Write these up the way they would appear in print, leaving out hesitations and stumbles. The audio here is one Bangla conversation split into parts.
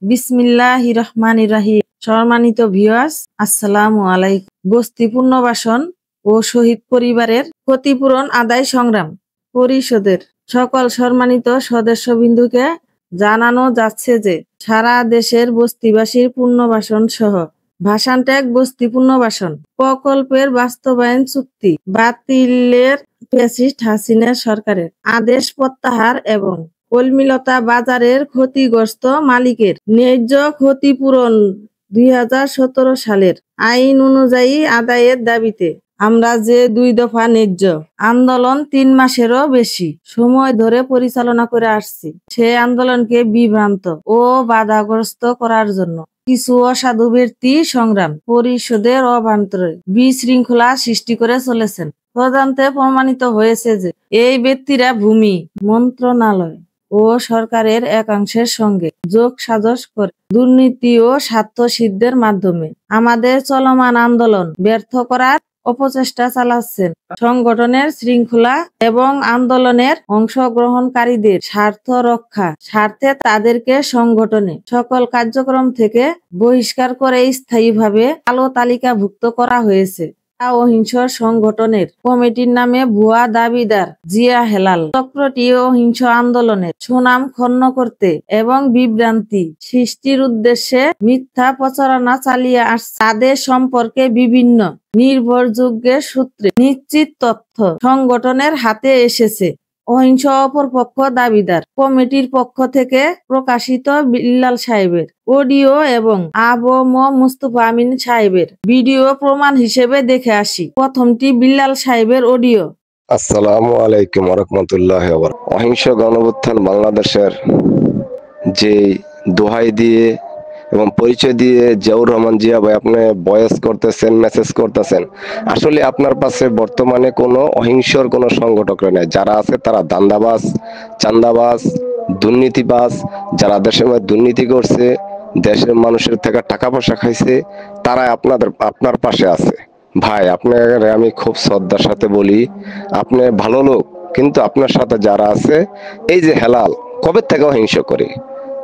বিসমিল্লাহির রহমানির রহিম। সম্মানিত ভিউয়ার্স, আসসালামু আলাইকুম। বস্তি পুনর্বাসন ও শহীদ পরিবারের ক্ষতিপূরণ আদায় সংগ্রাম পরিষদের সকল সম্মানিত সদস্যবৃন্দকে জানানো যাচ্ছে যে সারা দেশের বস্তিবাসীর পুনর্বাসন সহ ভাষানটেক বস্তি পুনর্বাসন প্রকল্পের বাস্তবায়ন চুক্তি বাতিলের ফ্যাসিস্ট হাসিনা সরকারের আদেশ প্রত্যাহার এবং কলমিলতা বাজারের ক্ষতিগ্রস্ত মালিকের ন্যায্য ক্ষতিপূরণ 2017 সালের আইন অনুযায়ী আদায়ের দাবিতে আমরা যে 2 দফা ন্যায্য আন্দোলন 3 মাসেরও বেশি সময় ধরে পরিচালনা করে আসছি, সে আন্দোলনকে বিভ্রান্ত ও বাধাগ্রস্ত করার জন্য কিছু অসাধু ব্যক্তি সংগ্রাম পরিষদের অভ্যন্তরে বিশৃঙ্খলা সৃষ্টি করে চলেছেন। তদন্তে প্রমাণিত হয়েছে যে এই ব্যক্তিরা ভূমি মন্ত্রণালয় ও সরকারের একাংশের সঙ্গে যোগ সাজস করে দুর্নীতি ও স্বার্থ সিদ্ধির মাধ্যমে আমাদের চলমান আন্দোলন ব্যর্থ করার অপচেষ্টা চালাচ্ছেন। সংগঠনের শৃঙ্খলা এবং আন্দোলনের অংশগ্রহণকারীদের স্বার্থ রক্ষা স্বার্থে তাদেরকে সংগঠনে সকল কার্যক্রম থেকে বহিষ্কার করে স্থায়ীভাবে কালো তালিকাভুক্ত করা হয়েছে। অহিংস সংগঠনের কমিটির নামে ভুয়া দাবিদার জিয়া হেলাল চক্রটি অহিংস আন্দোলনের সুনাম ক্ষুণ্ণ করতে এবং বিভ্রান্তি সৃষ্টির উদ্দেশ্যে মিথ্যা প্রচারণা চালিয়ে আসছে। তাদের সম্পর্কে বিভিন্ন নির্ভরযোগ্য সূত্রে নিশ্চিত তথ্য সংগঠনের হাতে এসেছে। অহিংস অপরপক্ষ দাবিদার কমিটির পক্ষ থেকে প্রকাশিত বিল্লাল সাহেবের অডিও এবং আবু মুস্তফা আমিন সাহেবের ভিডিও প্রমাণ হিসেবে দেখে আসি। প্রথমটি বিল্লাল সাহেবের অডিও। আসসালামু আলাইকুম ওয়া রাহমাতুল্লাহি ওয়া বারাকাতুহু। অহিংস গণঅভ্যুত্থান বাংলাদেশের যে দোহাই দিয়ে এবং পরিচয় দিয়ে জিয়াউর রহমান জিয়া ভাই আপনি ভয়েস করতেছেন, মেসেজ করতেছেন, আসলে আপনার পাশে বর্তমানে কোনো অহিংসর কোনো সংগঠক নেই। যারা আছে তারা দান্দাবাজ, চান্দাবাজ, দুর্নীতিবাজ, যারা দেশের মধ্যে দুর্নীতি করছে, দেশের মানুষের থেকে টাকা পয়সা খাইছে, তারা আপনার পাশে আছে। ভাই আপনাকে আমি খুব শ্রদ্ধার সাথে বলি, আপনি ভালো লোক, কিন্তু আপনার সাথে যারা আছে এই যে হেলাল কবে থেকে অহিংস করে,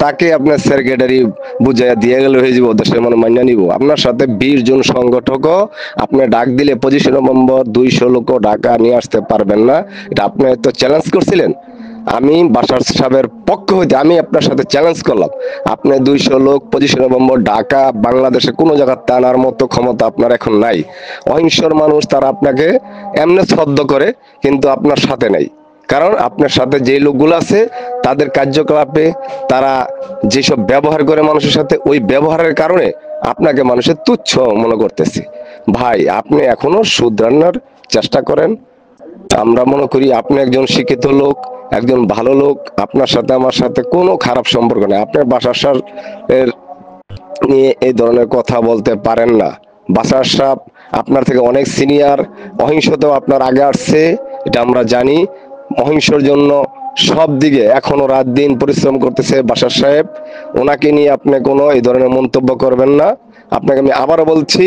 তাকে আপনার সেক্রেটারি বুঝাইয়া দিয়ে গেলে হয়ে যাবো, দেশের মানে মান্য নিব। আপনার সাথে 20 জন সংগঠকও আপনি ডাক দিলে 25 নভেম্বর 200 লোক ঢাকা নিয়ে আসতে পারবেন না। এটা আপনি তো চ্যালেঞ্জ করছিলেন। আমি বাশার সাহেবের পক্ষ হইতে আমি আপনার সাথে চ্যালেঞ্জ করলাম, আপনি 200 লোক 25 নভেম্বর ঢাকা বাংলাদেশে কোনো জায়গা টানার মতো ক্ষমতা আপনার এখন নাই। অহিংসর মানুষ তারা আপনাকে এমনি শ্রদ্ধা করে, কিন্তু আপনার সাথে নাই। কারণ আপনার সাথে যে লোকগুলো আছে তাদের কার্যকলাপে তারা যেসব ব্যবহার করে মানুষের সাথে, ওই ব্যবহারের কারণে আপনাকে মানুষের তুচ্ছ মনে করতেছে। ভাই আপনি এখনো শুধরানোর চেষ্টা করেন। আমরা মনে করি আপনি একজন শিক্ষিত লোক, একজন ভালো লোক, আপনার সাথে আমার সাথে কোনো খারাপ সম্পর্ক নেই। আপনার বাসার সাহেবের নিয়ে এই ধরনের কথা বলতে পারেন না। বাসার সাহেব আপনার থেকে অনেক সিনিয়র, অহিংসতেও আপনার আগে আসছে, এটা আমরা জানি। অহিংসর জন্য সব দিকে এখনো রাত দিন পরিশ্রম করতেছে বাসার সাহেব। ওনাকে নিয়ে আপনি কোনো এই ধরনের মন্তব্য করবেন না। আপনাকে আমি আবারও বলছি,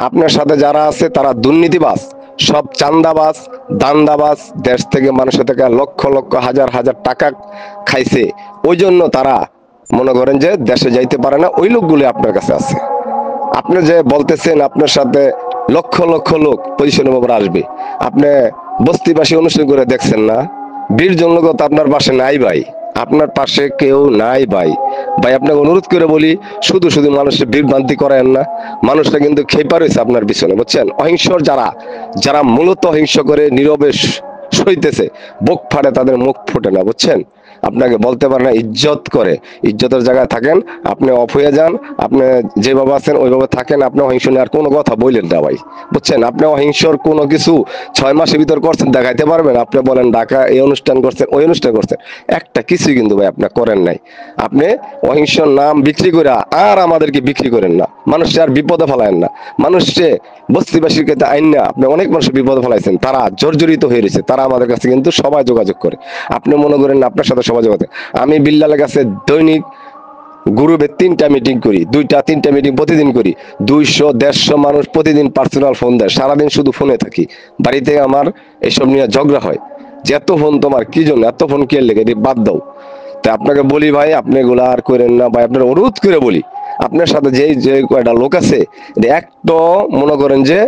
আপনার সাথে যারা আছে তারা দুর্নীতিবাজ, সব চান্দাবাজ, দান্দাবাজ, দেশ থেকে মানুষের থেকে লক্ষ লক্ষ হাজার হাজার টাকা খাইছে। ওই জন্য তারা মনে করেন যে দেশে যাইতে পারে না, ওই লোকগুলি আপনার কাছে আছে। আপনি যে বলতেছেন আপনার সাথে লক্ষ লক্ষ লোক 25 নভেম্বর আসবে, আপনি বস্তিবাসী অনুষ্ঠান করে দেখছেন না? 20 জন লোক তো আপনার পাশে নাই ভাই, আপনার পাশে কেউ নাই ভাই। ভাই আপনাকে অনুরোধ করে বলি, শুধু শুধু মানুষের বিভ্রান্তি করেন না। মানুষটা কিন্তু খেপা রয়েছে আপনার পিছনে, বুঝছেন? অহিংসর যারা মূলত অহিংস করে নীরবে সইতেছে, বুক ফাটে, তাদের মুখ ফুটে না, বুঝছেন? আপনাকে বলতে পারে না, ইজ্জত করে, ইজ্জতের জায়গায় থাকেন। আপনি অফ হয়ে যান, আপনি যেভাবে আছেন ওইভাবে থাকেন। আপনি অহিংস নিয়ে আর কোনো কথা বললেন না ভাই, বুঝছেন? আপনি অহিংসর কোনো কিছু 6 মাসের ভিতর করছেন, দেখাইতে পারবেন? আপনি বলেন ঢাকা এই অনুষ্ঠান করছেন, ওই অনুষ্ঠান করছেন, একটা কিছুই কিন্তু ভাই আপনি করেন নাই। আপনি অহিংসর নাম বিক্রি করে আর আমাদেরকে বিক্রি করেন না, মানুষকে আর বিপদে ফেলায়েন না। মানুষকে বস্তিবাসীর কাছে আইন না, আপনি অনেক মানুষের বিপদে ফেলাইছেন, তারা জর্জরিত হয়ে রয়েছে, তারা আমাদের কাছে কিন্তু সবাই যোগাযোগ করে। আপনি মনে করেন না আপনার সাথে সবাই যোগাযোগ। আমি বিল্লালের কাছে দৈনিক গ্রুপে 3টা মিটিং করি, 2টা-3টা মিটিং প্রতিদিন করি। 200-150 মানুষ প্রতিদিন পার্সোনাল ফোন দেয়, সারাদিন শুধু ফোনে থাকি। বাড়িতে আমার এসব নিয়ে ঝগড়া হয় যে এত ফোন তোমার কি জন্য, এত ফোন কে লেগে, বাদ দাও। তো আপনাকে বলি ভাই, আপনি এগুলা আর করেন না ভাই, আপনার অনুরোধ করে বলি, আপনার সাথে যে কয়টা লোক আছে একটা মনে করেন যে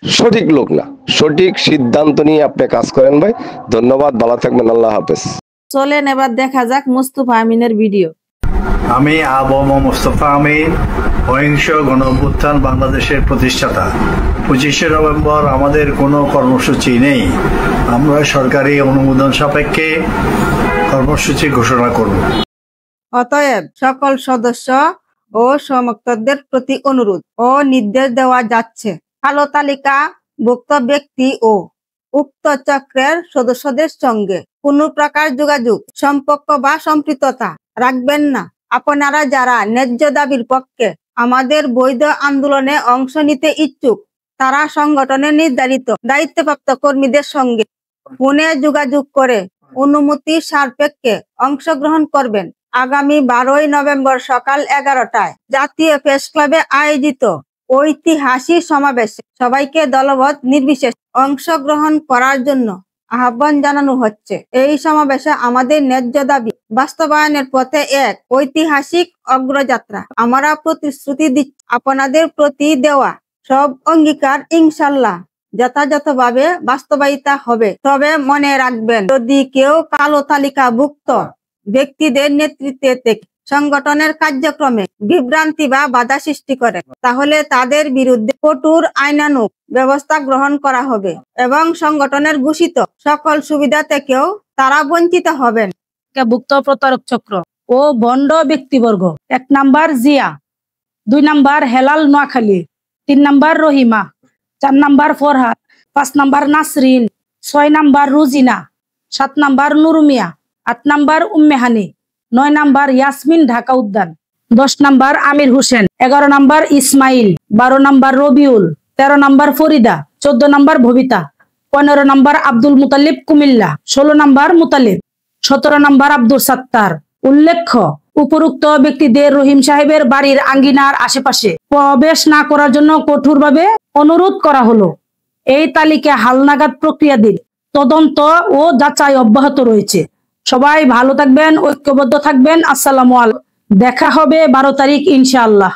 সঠিক লোক না, সঠিক সিদ্ধান্ত নিয়ে আপনি কাজ করেন ভাই। ধন্যবাদ, ভালো থাকবেন, আল্লাহ হাফেজ। চলেন এবার দেখা যাক মুস্তফা আমিনের ভিডিও। আমি আবু মোস্তফা আমিন, অহিংস গণ অভ্যুত্থান বাংলাদেশের প্রতিষ্ঠাতা। 25শে নভেম্বর আমাদের কোনো কর্মসূচি নেই, আমরা সরকারি অনুমোদন সাপেক্ষে কর্মসূচি ঘোষণা করব। অতএব সকল সদস্য ও সমর্থকদের প্রতি অনুরোধ ও নির্দেশ দেওয়া যাচ্ছে, কালো তালিকাভুক্ত ব্যক্তি ও উক্ত চক্রের সদস্যদের সঙ্গে কোনো প্রকার যোগাযোগ, সম্পর্ক বা সম্পৃক্ততা রাখবেন না। আপনারা যারা ন্যায্য দাবির পক্ষে আমাদের বৈধ আন্দোলনে অংশ নিতে ইচ্ছুক, তারা সংগঠনের নির্ধারিত দায়িত্বপ্রাপ্ত কর্মীদের সঙ্গে ফোনে যোগাযোগ করে অনুমতি সাপেক্ষে অংশগ্রহণ করবেন। আগামী 12ই নভেম্বর সকাল 11টায় জাতীয় প্রেস ক্লাবে আয়োজিত ঐতিহাসিক সমাবেশে সবাইকে দলবদ্ধ নির্বিশেষে অংশগ্রহণ করার জন্য আহ্বান জানানো হচ্ছে। এই সমাবেশে আমাদের ন্যায্য দাবি বাস্তবায়নের পথে এক ঐতিহাসিক অগ্রযাত্রা। আমরা প্রতিশ্রুতি দিচ্ছি, আপনাদের প্রতি দেওয়া সব অঙ্গীকার ইনশাল্লাহ যথাযথভাবে বাস্তবায়িত হবে। তবে মনে রাখবেন, যদি কেউ কালো তালিকাভুক্ত ব্যক্তিদের নেতৃত্বে থেকে সংগঠনের কার্যক্রমে বিভ্রান্তি বা বাধা সৃষ্টি করে, তাহলে তাদের বিরুদ্ধে কঠোর আইনানুগ ব্যবস্থা গ্রহণ করা হবে এবং সংগঠনের ঘোষিত সকল সুবিধা থেকেও তারা বঞ্চিত হবেন। ভুক্ত প্রতারক চক্র ও ভণ্ড ব্যক্তিবর্গ: 1 number Zia, 2 number Helal Noakhali, 3 number Rahima, 4 number Farhad, 5 number Nasrin, 6 number Rujina, 7 number Nurumia, 8 number Ummehani, 9 number Yasmin Dhaka উদ্যান, 10 number Amir Hossain, 11 number Ismail, 12 number Rabiul, 13 number Farida, 14 number Bhabita, 15 number Abdul Mutalib Comilla, 16 number Mutalib, 17 number Abdul Sattar. উল্লেখ্য, উপরোক্ত ব্যক্তিদের রহিম সাহেবের বাড়ির আঙ্গিনার আশেপাশে প্রবেশ না করার জন্য কঠোরভাবে অনুরোধ করা হলো। এই তালিকা হালনাগাদ প্রক্রিয়াধীন, তদন্ত ও যাচাই অব্যাহত রয়েছে। সবাই ভালো থাকবেন, ঐক্যবদ্ধ থাকবেন। আসসালামু আলাইকুম। দেখা হবে 12 তারিখ ইনশাআল্লাহ।